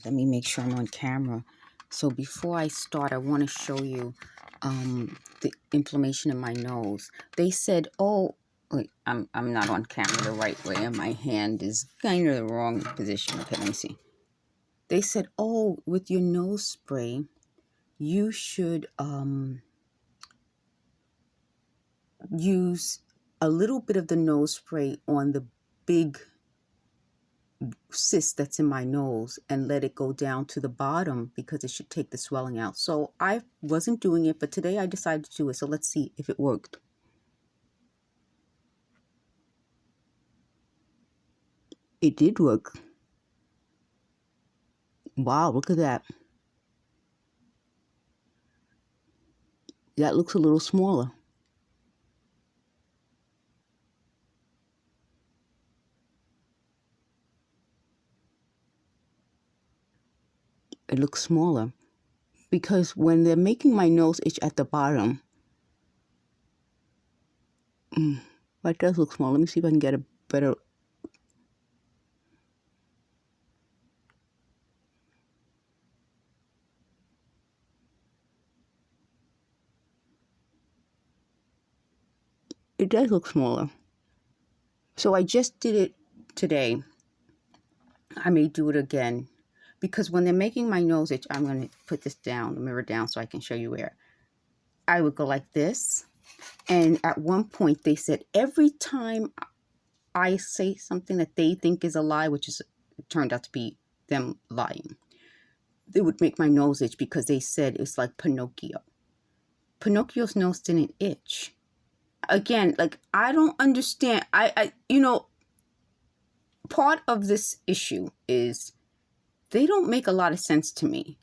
Let me make sure I'm on camera. So before I start, I want to show you the inflammation in my nose. They said, oh, wait, I'm not on camera the right way, and my hand is kind of the wrong position. Okay, let me see. They said, oh, with your nose spray, you should use a little bit of the nose spray on the big cyst that's in my nose and let it go down to the bottom because it should take the swelling out. So I wasn't doing it, but today I decided to do it. So let's see if it worked. It did work. Wow, look at that. That looks a little smaller. It looks smaller because when they're making my nose itch at the bottom, that does look small. Let me see if I can get a better. It does look smaller. So I just did it today. I may do it again because when they're making my nose itch, I'm going to put this down, the mirror down, so I can show you where. I would go like this. And at one point they said every time I say something that they think is a lie, which is it turned out to be them lying, they would make my nose itch because they said it's like Pinocchio. Pinocchio's nose didn't itch. Again, like, I don't understand. Part of this issue is they don't make a lot of sense to me.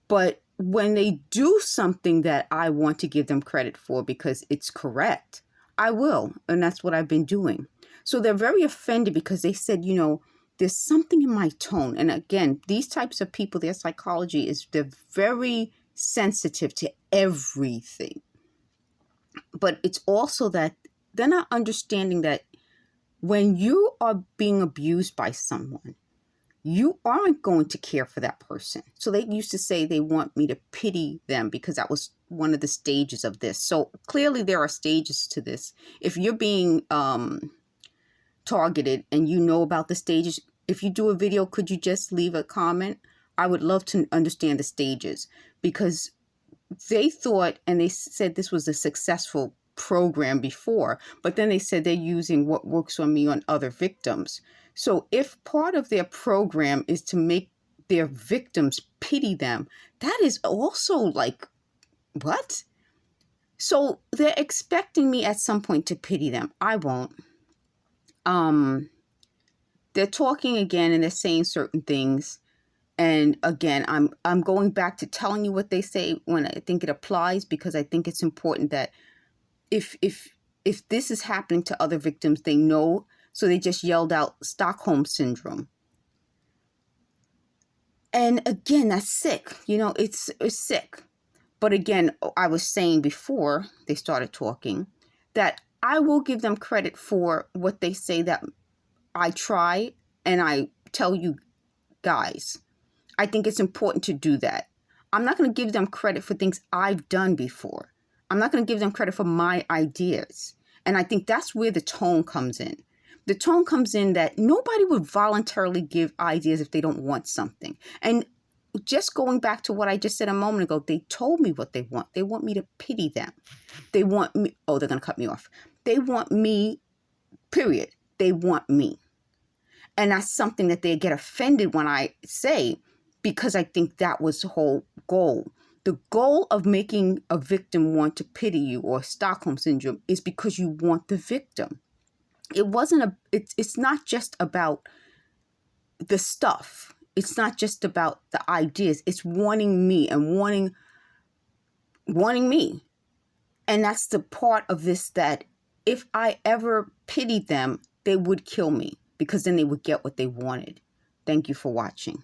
But when they do something that I want to give them credit for because it's correct, I will. And that's what I've been doing. So they're very offended because they said, there's something in my tone. And again, these types of people, their psychology is they're very sensitive to everything. But it's also that they're not understanding that when you are being abused by someone, you aren't going to care for that person. So they used to say they want me to pity them because that was one of the stages of this. So clearly there are stages to this. If you're being targeted and you know about the stages, if you do a video, could you just leave a comment? I would love to understand the stages because they thought, and they said this was a successful program before, but then they said they're using what works on me on other victims. So if part of their program is to make their victims pity them, that is also like, what? So they're expecting me at some point to pity them. I won't. They're talking again and they're saying certain things. And again, I'm going back to telling you what they say when I think it applies, because I think it's important that if this is happening to other victims, they know. So they just yelled out Stockholm syndrome. And again, that's sick. It's sick. But again, I was saying before they started talking that I will give them credit for what they say that I try, and I tell you guys, I think it's important to do that. I'm not going to give them credit for things I've done before. I'm not going to give them credit for my ideas. And I think that's where the tone comes in. The tone comes in that nobody would voluntarily give ideas if they don't want something. And just going back to what I just said a moment ago, they told me what they want. They want me to pity them. They want me. Oh, they're going to cut me off. They want me, period. They want me. And that's something that they get offended when I say, because I think that was the whole goal. The goal of making a victim want to pity you, or Stockholm syndrome, is because you want the victim. It's not just about the stuff. It's not just about the ideas. It's wanting me and wanting me. And that's the part of this that if I ever pitied them, they would kill me, because then they would get what they wanted. Thank you for watching.